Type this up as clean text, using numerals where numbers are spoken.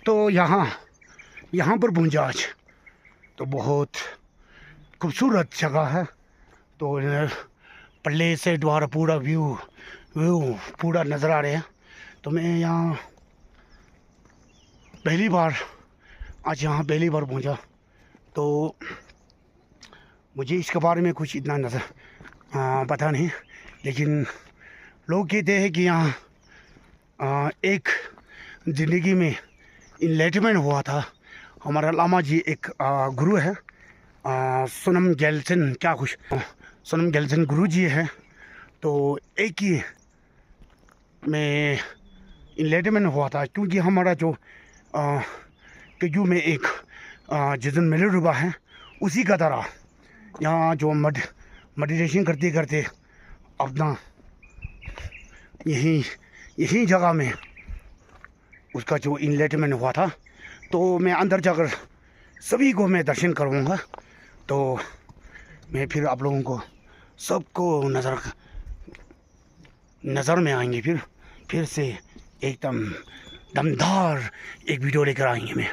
तो यहाँ यहाँ पर पहुँचा आज। तो बहुत खूबसूरत जगह है। तो पल्ले से द्वारा पूरा व्यू पूरा नज़र आ रहा है। तो मैं यहाँ पहली बार पहुँचा। तो मुझे इसके बारे में कुछ इतना पता नहीं, लेकिन लोग कहते हैं कि यहाँ एक ज़िंदगी में इनलाइटमेंट हुआ था। हमारा लामा जी एक गुरु है, सोनम गेल्सन गुरु जी है। तो एक ही में इनलाइटमेंट हुआ था, क्योंकि हमारा जो केजू में एक जिदन मेलरूबा है, उसी का तरह यहाँ जो मेडिटेशन करते करते अपना यही जगह में उसका जो इनलाइटमेंट हुआ था। तो मैं अंदर जाकर सभी को मैं दर्शन करूँगा। तो मैं फिर आप लोगों को सबको नज़र में आएंगे। फिर से एकदम दमदार एक वीडियो लेकर आएंगे मैं।